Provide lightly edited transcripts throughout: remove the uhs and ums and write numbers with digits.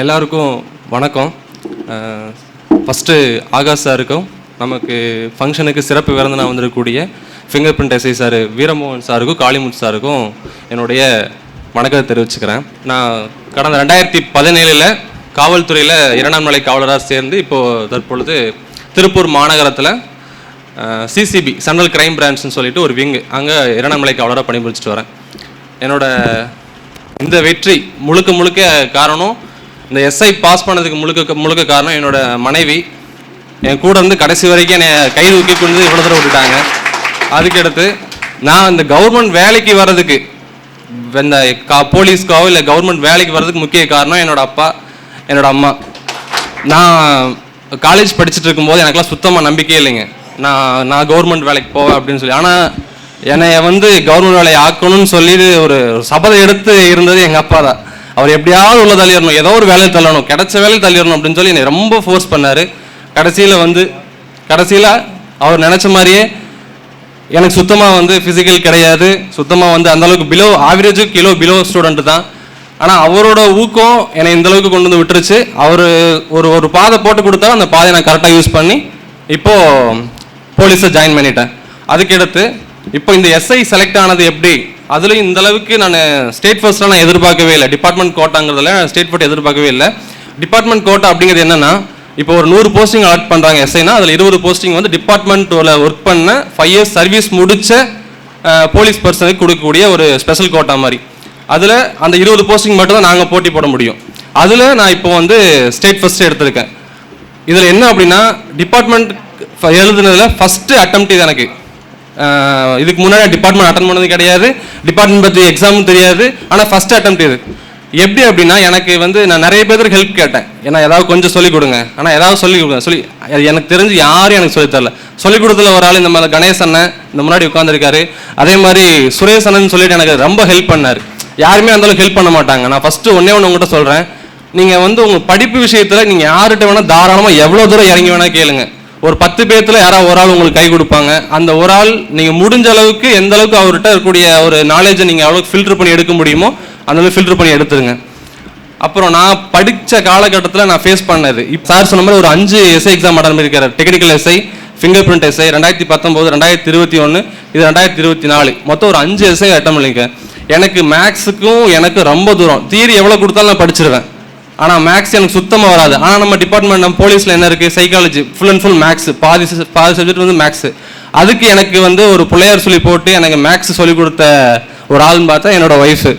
எல்லாருக்கும் வணக்கம். ஃபஸ்ட்டு ஆகாஷ் சாருக்கும் நமக்கு ஃபங்க்ஷனுக்கு சிறப்பு விருந்தினா வந்திருக்கக்கூடிய finger print SI sir Veeramohan சாருக்கும் காளிமுத்து சாருக்கும் என்னுடைய வணக்கத்தை தெரிவிச்சுக்கிறேன். நான் கடந்த 2017 காவல்துறையில் 2ஆம் நிலை காவலராக சேர்ந்து இப்போது தற்பொழுது திருப்பூர் மாநகரத்தில் சிசிபி சென்ட்ரல் கிரைம் பிரான்ச்னு சொல்லிட்டு ஒரு விங்கு அங்கே 2ஆம் நிலை காவலராக பணிபுரிச்சிட்டு வரேன். என்னோட இந்த வெற்றி முழுக்க காரணம், இந்த எஸ்ஐ பாஸ் பண்ணதுக்கு முழுக்க காரணம் என்னோட மனைவி. என் கூட இருந்து கடைசி வரைக்கும் என்னை கை தூக்கி கொண்டு இவ்வளோ தூரம் விட்டுட்டாங்க. அதுக்கடுத்து நான் இந்த கவர்மெண்ட் வேலைக்கு வர்றதுக்கு, இந்த போலீஸ்க்காவோ இல்லை கவர்மெண்ட் வேலைக்கு வர்றதுக்கு முக்கிய காரணம் என்னோட அப்பா, என்னோட அம்மா. நான் காலேஜ் படிச்சுட்டு இருக்கும்போது எனக்குலாம் சுத்தமாக நம்பிக்கையே இல்லைங்க. நான் கவர்மெண்ட் வேலைக்கு போவேன் அப்படின்னு சொல்லி. ஆனால் என்னை கவர்மெண்ட் வேலையை ஆக்கணும்னு சொல்லி ஒரு சபதம் எடுத்து இருந்தது எங்கள் அப்பா தான். அவர் எப்படியாவது உள்ள தள்ளிடணும், ஏதோ ஒரு வேலையை தள்ளணும், கிடைச்ச வேலையை தள்ளிடணும் அப்படின்னு சொல்லி என்னை ரொம்ப ஃபோர்ஸ் பண்ணார். கடைசியில் அவர் நினச்ச மாதிரியே எனக்கு சுத்தமாக ஃபிசிக்கல் கிடையாது, சுத்தமாக அந்தளவுக்கு பிலோ ஸ்டூடெண்ட்டு தான். ஆனால் அவரோட ஊக்கம் என்னை இந்தளவுக்கு கொண்டு வந்து விட்டுருச்சு. அவர் ஒரு பாதை போட்டு கொடுத்தா அந்த பாதையை நான் கரெக்டாக யூஸ் பண்ணி இப்போது போலீஸை ஜாயின் பண்ணிட்டேன். அதுக்கடுத்து இப்போ இந்த எஸ்ஐ செலக்ட் ஆனது எப்படி, அதுலேயும் இந்த அளவுக்கு நான் ஸ்டேட் ஃபர்ஸ்ட்லாம் நான் எதிர்பார்க்கவே இல்லை. டிபார்ட்மெண்ட் கோட்டாங்கிறதுல ஸ்டேட் ஃபர்ஸ்ட் எதிர்பார்க்கவே இல்லை. டிபார்ட்மெண்ட் கோட்டா அப்படிங்கிறது என்னென்னா, இப்போ ஒரு 100 போஸ்டிங் அலாட் பண்ணுறாங்க எஸ்ஐனா, அதில் 20 போஸ்டிங் டிபார்ட்மெண்ட்டில் ஒர்க் பண்ண 5 years சர்வீஸ் முடித்த போலீஸ் பர்சனுக்கு கொடுக்கக்கூடிய ஒரு ஸ்பெஷல் கோட்டா மாதிரி. அதில் அந்த 20 போஸ்டிங் மட்டும் தான் நாங்கள் போட்டி போட முடியும். அதில் நான் இப்போ ஸ்டேட் ஃபர்ஸ்ட் எடுத்திருக்கேன். இதில் என்ன அப்படின்னா, டிபார்ட்மெண்ட் எழுதுனதில் ஃபஸ்ட்டு அட்டெம்ப்ட் இது எனக்கு. இதுக்கு முன்னாடி டிபார்ட்மெண்ட் அட்டன் பண்ணது கிடையாது, டிபார்ட்மெண்ட் பற்றி எக்ஸாமும் தெரியாது. ஆனால் ஃபஸ்ட் அட்டெம்ப்ட் இது. எப்படி அப்படின்னா, எனக்கு நான் நிறைய பேருக்கு ஹெல்ப் கேட்டேன், ஏன்னா ஏதாவது கொஞ்சம் சொல்லிக் கொடுங்க, ஆனால் ஏதாவது சொல்லிக் கொடுங்க சொல்லி எனக்கு தெரிஞ்சு யாரும் எனக்கு சொல்லித்தரல. சொல்லிக் கொடுத்துல ஒரு ஆள் இந்த மாதிரி கணேஷ் அண்ணன் இந்த முன்னாடி உட்காந்துருக்காரு. அதே மாதிரி சுரேஷ் அண்ணன் சொல்லிட்டு எனக்கு ரொம்ப ஹெல்ப் பண்ணார். யாருமே அந்தளவுக்கு ஹெல்ப் பண்ண மாட்டாங்க. நான் ஃபஸ்ட்டு ஒன்றே உங்கள்கிட்ட சொல்கிறேன், நீங்கள் உங்கள் படிப்பு விஷயத்தில் நீங்கள் யார்கிட்ட வேணால் தாராளமாக எவ்வளோ தூரம் இறங்கி வேணால் கேளுங்க. ஒரு 10 பேர்த்துல யாராவது ஒரு ஆள் உங்களுக்கு கை கொடுப்பாங்க. அந்த ஒரு ஆள் நீங்கள் முடிஞ்ச அளவுக்கு எந்த அளவுக்கு அவர்கிட்ட இருக்கக்கூடிய ஒரு நாலேஜை நீங்கள் எவ்வளோ ஃபில்டர் பண்ணி எடுக்க முடியுமோ அந்த அளவுக்கு ஃபில்டர் பண்ணி எடுத்துருங்க. அப்புறம் நான் படித்த காலகட்டத்தில் நான் ஃபேஸ் பண்ணது, இப்போ சார் சொன்ன மாதிரி ஒரு 5 எஸ்ஐ எக்ஸாம் அட்டன் பண்ணியிருக்காரு. Technical SI, finger print SI 2019, 2021, இது 2024, மொத்தம் ஒரு 5 எஸ்ஐ அட்டன் பண்ணியிருக்கேன். எனக்கு மேக்ஸுக்கும் எனக்கு ரொம்ப தூரம். தியரி எவ்வளோ கொடுத்தாலும் நான் படிச்சிருவேன், ஆனால் மேக்ஸ் எனக்கு சுத்தமாக வராது. ஆனால் நம்ம டிபார்ட்மெண்ட், நம்ம போலீஸில் என்ன இருக்குது, psychology full and full maths, பாதி சப்ஜெக்ட் மேக்ஸு. அதுக்கு எனக்கு ஒரு பிள்ளையார் சொல்லி போட்டு எனக்கு மேக்ஸ் சொல்லி கொடுத்த ஒரு ஆள்னு பார்த்தா என்னோட ஒய்ஃபு.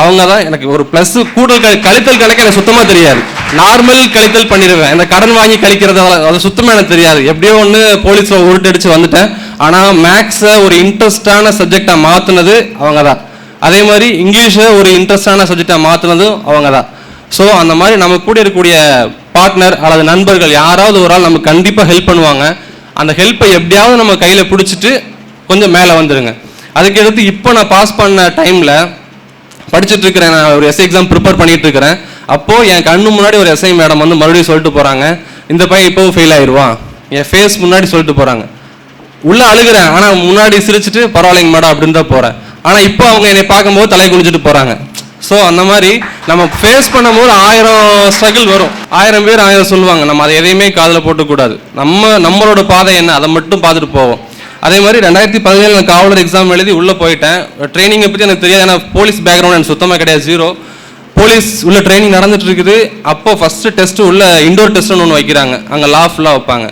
அவங்க தான் எனக்கு ஒரு ப்ளஸ். கூடுதல் கழித்தல் கணக்கு எனக்கு சுத்தமாக தெரியாது. நார்மல் கழித்தல் பண்ணிடுவேன், இந்த கடன் வாங்கி கழிக்கிறது அது சுத்தமாக எனக்கு தெரியாது. எப்படியோ ஒன்று போலீஸில் உருட்டடிச்சு வந்துட்டேன். ஆனால் மேக்ஸை ஒரு இன்ட்ரெஸ்டான சப்ஜெக்டாக மாற்றினது அவங்க தான். அதே மாதிரி இங்கிலீஷை ஒரு இன்ட்ரெஸ்டான சப்ஜெக்டாக மாற்றினதும் அவங்க தான். ஸோ அந்த மாதிரி நம்ம கூட இருக்கக்கூடிய பார்ட்னர் அல்லது நண்பர்கள் யாராவது ஒரு ஆள் நமக்கு கண்டிப்பாக ஹெல்ப் பண்ணுவாங்க. அந்த ஹெல்ப்பை எப்படியாவது நம்ம கையில் பிடிச்சிட்டு கொஞ்சம் மேலே வந்துடுங்க. அதுக்கடுத்து இப்போ நான் பாஸ் பண்ண டைமில் படிச்சுட்டு இருக்கிறேன், நான் ஒரு எஸ்ஐ எக்ஸாம் ப்ரிப்பேர் பண்ணிட்டு இருக்கிறேன். அப்போது என் கண்ணு முன்னாடி ஒரு எஸ்ஐ மேடம் மறுபடியும் சொல்லிட்டு போகிறாங்க, இந்த பையன் இப்போவும் ஃபெயில் ஆயிடுவான். என் ஃபேஸ் முன்னாடி சொல்லிட்டு போகிறாங்க. உள்ளே அழுகிறேன், ஆனால் முன்னாடி சிரிச்சுட்டு பரவாயில்லைங்க மேடம் அப்படின்னு தான் போகிறேன். ஆனால் இப்போ அவங்க என்னை பார்க்கும்போது தலை குளிச்சுட்டு போகிறாங்க. ஸோ அந்த மாதிரி நம்ம ஃபேஸ் பண்ணும்போது 1000 ஸ்ட்ரகிள் வரும், 1000 பேர் 1000 சொல்லுவாங்க. நம்ம அதை எதையுமே காதில் போட்டுக்கூடாது. நம்மளோட பாதை என்ன அதை மட்டும் பார்த்துட்டு போவோம். அதே மாதிரி 2017 நான் காவலர் எக்ஸாம் எழுதி உள்ளே போயிட்டேன். ட்ரைனிங்கை பற்றி எனக்கு தெரியாது, ஏன்னா போலீஸ் பேக்ரவுண்ட் எனக்கு சுத்தமாக கிடையாது, 0. போலீஸ் உள்ள ட்ரைனிங் நடந்துட்டு இருக்குது. அப்போ ஃபஸ்ட்டு டெஸ்ட்டு உள்ள இண்டோர் டெஸ்ட்டுன்னு ஒன்று வைக்கிறாங்க, அங்கே லா ஃபுல்லாக வைப்பாங்க.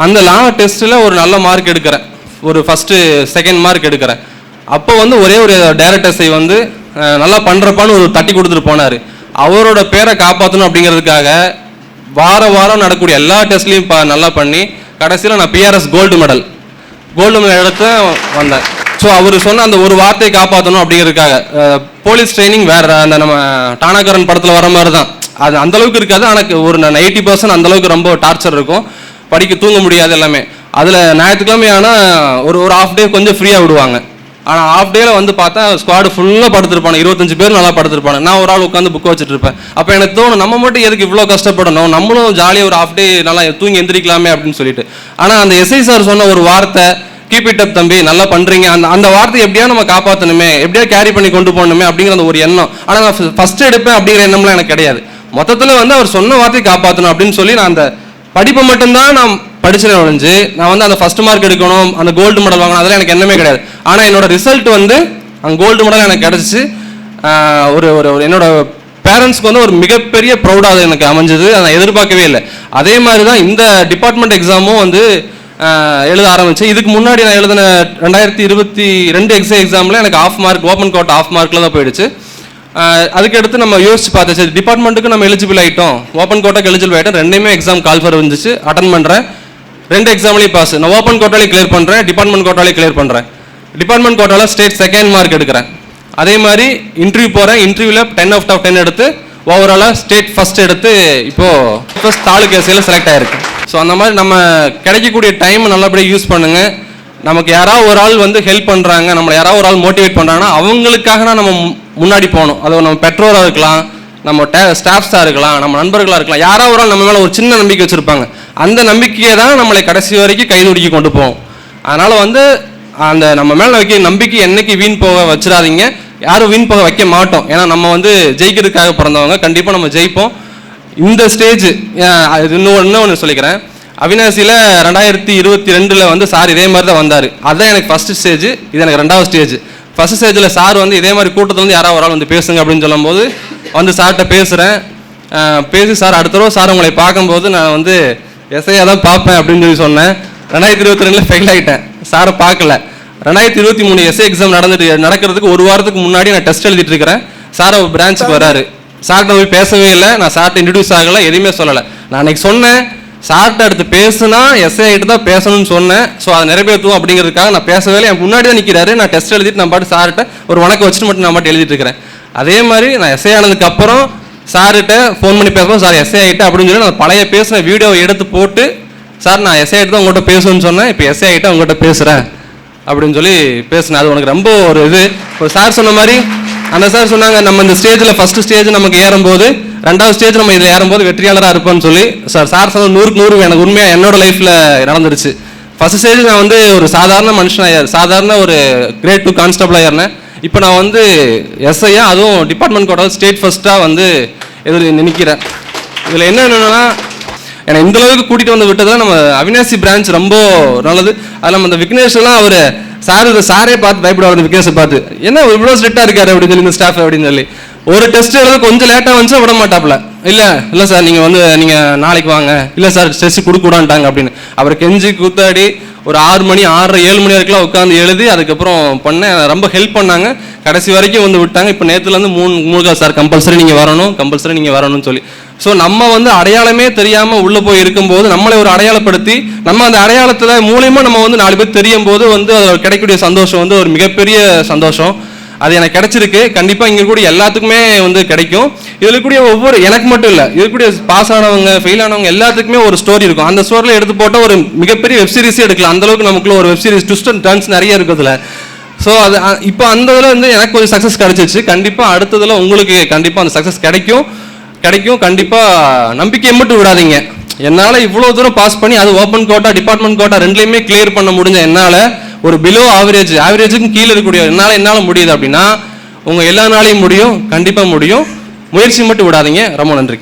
அந்த லா டெஸ்ட்டில் ஒரு நல்ல மார்க் எடுக்கிறேன், ஒரு ஃபஸ்ட்டு செகண்ட் மார்க் எடுக்கிறேன். அப்போ ஒரே ஒரு டைரக்டர் எஸ்ஐ நல்லா பண்ணுறப்பான்னு ஒரு தட்டி கொடுத்துட்டு போனார். அவரோட பேரை காப்பாற்றணும் அப்படிங்கிறதுக்காக வாரம் நடக்கக்கூடிய எல்லா டெஸ்ட்லையும் நல்லா பண்ணி கடைசியில் நான் PRS கோல்டு மெடல் எடுத்து வந்தேன். ஸோ அவர் சொன்ன அந்த ஒரு வார்த்தையை காப்பாற்றணும் அப்படிங்கிறதுக்காக. போலீஸ் ட்ரைனிங் வேறு, அந்த நம்ம டானாகரன் படத்தில் வர மாதிரி தான். அது அந்தளவுக்கு இருக்காது, ஆனால் ஒரு 80% அந்தளவுக்கு ரொம்ப டார்ச்சர் இருக்கும், தூங்க முடியாது எல்லாமே. அதில் ஞாயிற்றுக்கிழமை ஆனால் ஒரு ஹாஃப் டே கொஞ்சம் ஃப்ரீயாக விடுவாங்க. ஆனால் ஹாஃப் டேல பார்த்தா ஸ்குவாடு ஃபுல்லாக படுத்துருப்பாங்க, 25 பேர் நல்லா படுத்துருப்பாங்க. நான் ஒரு ஆள் உட்காந்து புக் வச்சுட்டு இருப்பேன். அப்போ எனக்கு தோணும், நம்ம மட்டும் எதுக்கு இவ்வளோ கஷ்டப்படணும், நம்மளும் ஜாலியாக ஒரு ஹாஃப் டே நல்லா தூங்கி எந்திரிக்கலாமே அப்படின்னு சொல்லிட்டு. ஆனால் அந்த எஸ்ஐ சார் சொன்ன ஒரு வார்த்தை, கீப் இட் அப் தம்பி, நல்லா பண்ணுறீங்க, அந்த வார்த்தை எப்படியா நம்ம காப்பாற்றணுமே, எப்படியா கேரி பண்ணி கொண்டு போகணுமே அப்படிங்கிற அந்த ஒரு எண்ணம். ஆனால் நான் ஃபஸ்ட்டு எடுப்பேன் அப்படிங்கிற எண்ணம்லாம் எனக்கு கிடையாது. மொத்தத்தில் வந்து அவர் சொன்ன வார்த்தையை காப்பாற்றணும் அப்படின்னு சொல்லி நான் அந்த படிப்பை மட்டும்தான் நான் படிச்சுட்டு ஒழிஞ்சு நான் வந்து அந்த ஃபர்ஸ்ட் மார்க் எடுக்கணும், அந்த கோல்டு மெடல் வாங்கணும், அதெல்லாம் எனக்கு என்னமே கிடையாது. ஆனால் என்னோட ரிசல்ட் வந்து அந்த கோல்டு மெடல் எனக்கு கிடச்சிச்சு. ஒரு ஒரு என்னோட பேரண்ட்ஸ்க்கு வந்து ஒரு மிகப்பெரிய ப்ரௌடாக எனக்கு அமைஞ்சது. அதை நான் எதிர்பார்க்கவே இல்லை. அதே மாதிரி தான் இந்த டிபார்ட்மெண்ட் எக்ஸாமும் வந்து எழுத ஆரம்பித்தேன். இதுக்கு முன்னாடி நான் எழுதின 2022 எக்ஸாமில் எனக்கு half mark, open quota half மார்க்கில் தான் போயிடுச்சு. அதுக்கடுத்து நம்ம யோசிச்சு பார்த்தேன், சரி டிபார்ட்மெண்ட்டுக்கு நம்ம எலிஜிபிள் ஆகிட்டோம், ஓப்பன் கோட்டாக்கு எலிஜிபிள் ஆகிட்டோம். ரெண்டுமே எக்ஸாம் கால்ஃபர் வந்துச்சு, அட்டன் பண்ணுறேன். 2 எக்ஸாம்லேயும் பாஸ். நான் ஓப்பன் கோட்டாலையும் கிளியர் பண்ணுறேன், டிபார்ட்மெண்ட் கோட்டாலையும் கிளியர் பண்ணுறேன். டிபார்ட்மெண்ட் கோட்டாவில் ஸ்டேட் செகண்ட் மார்க் எடுக்கிறேன். அதே மாதிரி இன்டர்வியூ போகிறேன். இன்டர்வியூவில் 10 out of 10 எடுத்து ஓவராலாக ஸ்டேட் ஃபர்ஸ்ட் எடுத்து இப்போது ஃபர்ஸ்ட் தாலுக்கு எஸ்ஐயில் செலக்ட் ஆகிருக்கு. ஸோ அந்த மாதிரி நம்ம கிடைக்கக்கூடிய டைம் நல்லபடியாக யூஸ் பண்ணுங்கள். நமக்கு யாராவது ஒரு ஆள் வந்து ஹெல்ப் பண்ணுறாங்க, நம்மளை யாராவது ஒரு ஆள் மோட்டிவேட் பண்ணுறாங்கன்னா அவங்களுக்காக நம்ம முன்னாடி போகணும். அது நம்ம பெற்றோராக இருக்கலாம், நம்ம ஸ்டாஃப்ஸாக இருக்கலாம், நம்ம நண்பர்களாக இருக்கலாம், யாராவது ஒரு ஆள் நம்ம மேலே ஒரு சின்ன நம்பிக்கை வச்சுருப்பாங்க. அந்த நம்பிக்கையை தான் நம்மளை கடைசி வரைக்கும் கைதுடிக்கி கொண்டு போவோம். அதனால் வந்து அந்த நம்ம மேலே வைக்க நம்பிக்கை என்னைக்கு வீண் போக வச்சிடாதீங்க. யாரும் வீண் போக வைக்க மாட்டோம். ஏன்னா நம்ம வந்து ஜெயிக்கிறதுக்காக பிறந்தவங்க, கண்டிப்பாக நம்ம ஜெயிப்போம். இந்த ஸ்டேஜ் இன்னொன்று சொல்லிக்கிறேன். அவினாசியில் 2022 வந்து சார் இதே மாதிரி தான் வந்தார். அதுதான் எனக்கு ஃபர்ஸ்ட் ஸ்டேஜ், இது எனக்கு 2வது ஸ்டேஜ். ஃபர்ஸ்ட் ஸ்டேஜில் சார் வந்து இதே மாதிரி கூட்டத்தில் வந்து யாராவது ஒரு ஆள் வந்து பேசுங்க அப்படின்னு சொல்லும்போது வந்து சார்கிட்ட பேசுகிறேன். பேசி சார் அடுத்த தடவை சார் உங்களை பார்க்கும்போது நான் வந்து எஸ்ஐயாக தான் பார்ப்பேன் அப்படின்னு சொல்லி சொன்னேன். 2022 ஃபெயில் ஆகிட்டேன், சாரை பார்க்கல. 2023 எஸ்ஐ எக்ஸாம் நடக்கிறதுக்கு ஒரு வாரத்துக்கு முன்னாடி நான் டெஸ்ட் எழுதிட்டு இருக்கிறேன். சார் பிரான்ச்சுக்கு வராரு. சார்கிட்ட போய் பேசவே இல்லை, நான் சார்கிட்ட இன்ட்ரடியூஸ் ஆகலை, எதுவுமே சொல்லலை. நான் அன்னைக்கு சொன்னேன் சார்கிட்ட அடுத்து பேசுனா எஸ்ஐ ஆகிட்டு தான் பேசணும்னு சொன்னேன். ஸோ அதை நிறைவேற்றுவோம் அப்படிங்கிறதுக்காக நான் பேசவே இல்லை. என் முன்னாடி தான் நிற்கிறாரு. நான் டெஸ்ட் எழுதிட்டு நான் பாட்டு சார்கிட்ட ஒரு வணக்கம் வச்சுட்டு மட்டும் நான் பாட்டு எழுதிட்டு இருக்கிறேன். அதே மாதிரி நான் எஸ்ஐ ஆனதுக்கு அப்புறம் சார்கிட்ட ஃபோன் பண்ணி பேசுவோம், சார் எஸ்ஐ ஆகிட்டேன் அப்படின்னு சொல்லி நான் பழைய பேசின வீடியோவை எடுத்து போட்டு சார் நான் எஸ்ஐ ஆகிட்டு தான் உங்கள்கிட்ட பேசணும்னு சொன்னேன், இப்போ எஸ்ஐ ஆகிட்டேன் உங்கள்கிட்ட பேசுகிறேன் அப்படின்னு சொல்லி பேசினேன். அது உனக்கு ரொம்ப ஒரு இது. ஒரு சார் சொன்ன மாதிரி அந்த சார் சொன்னாங்க, நம்ம இந்த ஸ்டேஜில் ஃபஸ்ட்டு ஸ்டேஜ் நமக்கு ஏறும்போது 2வது ஸ்டேஜ் நம்ம இதில் ஏறும்போது வெற்றியாளராக இருப்போம்னு சொல்லி சார் சொன்ன 100க்கு 100 எனக்கு உண்மையாக என்னோட லைஃப்பில் நடந்துருச்சு. ஃபஸ்ட் ஸ்டேஜ் நான் வந்து ஒரு சாதாரண மனுஷனாக சாதாரண ஒரு கிரேட் 2 கான்ஸ்டபிளாக ஏறினேன். இப்போ நான் வந்து எஸ்ஐயா, அதுவும் டிபார்ட்மெண்ட் கோட்டா ஸ்டேட் ஃபர்ஸ்ட்டாக வந்து நிற்கிறேன். இதில் என்னென்னா ஏன்னா இந்த அளவுக்கு கூட்டிகிட்டு வந்து விட்டதான் நம்ம அவினாசி பிரான்ச் ரொம்ப நல்லது. அதில் நம்ம இந்த விக்னேஷ்லாம் அவர் சாரே பார்த்து பயப்படுவார். விக்னேஷை பார்த்து என்ன இவ்வளோ ஸ்ட்ரிக்டாக இருக்காரு அப்படின்னு சொல்லி இந்த ஸ்டாஃப் அப்படின்னு சொல்லி ஒரு டெஸ்ட் எழுத கொஞ்சம் லேட்டாக வந்துச்சா விட மாட்டாப்புல. இல்லை சார் நீங்கள் நாளைக்கு வாங்க, இல்லை சார் டெஸ்ட் கொடுக்க விடான்ட்டாங்க அப்படின்னு அவரை கெஞ்சி கூத்தாடி ஒரு 6 மணி 6:30 7 மணி வரைக்கும் உட்காந்து எழுதி அதுக்கப்புறம் பண்ணேன். ரொம்ப ஹெல்ப் பண்ணாங்க, கடைசி வரைக்கும் வந்து விட்டாங்க. இப்போ நேற்றுலேருந்து 3 சார் கம்பல்சரி நீங்கள் வரணும்னு சொல்லி. ஸோ நம்ம வந்து அடையாளமே தெரியாமல் உள்ளே போய் இருக்கும்போது நம்மளை ஒரு அடையாளப்படுத்தி நம்ம அந்த அடையாளத்தில் மூலியமாக நம்ம வந்து 4 பேர் தெரியும் போது வந்து அதில் கிடைக்கக்கூடிய சந்தோஷம் வந்து ஒரு மிகப்பெரிய சந்தோஷம். அது எனக்கு கிடைச்சிருக்கு. கண்டிப்பாக இங்கே கூட எல்லாத்துக்குமே வந்து கிடைக்கும். இதில் கூடிய ஒவ்வொரு எனக்கு மட்டும் இல்லை, இது கூடிய பாஸ் ஆனவங்க ஃபெயில் ஆனவங்க எல்லாத்துக்குமே ஒரு ஸ்டோரி இருக்கும். அந்த ஸ்டோரியில் எடுத்து போட்டால் ஒரு மிகப்பெரிய வெப்சீரிஸே எடுக்கலாம். அந்தளவுக்கு நமக்குள்ள ஒரு வெப்சீரிஸ் ட்விஸ்ட் அண்ட் டர்ன்ஸ் நிறைய இருக்குதுல. ஸோ அது இப்போ அந்த இதில் வந்து எனக்கு கொஞ்சம் சக்ஸஸ் கிடைச்சிச்சு. கண்டிப்பாக அடுத்ததில் உங்களுக்கு கண்டிப்பாக அந்த சக்ஸஸ் கிடைக்கும். கண்டிப்பாக நம்பிக்கையை மட்டும் விடாதீங்க. என்னால் இவ்வளோ தூரம் பாஸ் பண்ணி அது ஓப்பன் கோட்டா டிபார்ட்மெண்ட் கோட்டா ரெண்டுலையுமே கிளியர் பண்ண முடிஞ்ச என்னால் ஒரு பிலோ ஆவரேஜுக்கும் கீழே இருக்கக்கூடிய என்னால் முடியுது அப்படின்னா உங்கள் எல்லா நாளையும் முடியும், கண்டிப்பாக முடியும். முயற்சி மட்டும் விடாதீங்க. ரொம்ப நன்றி.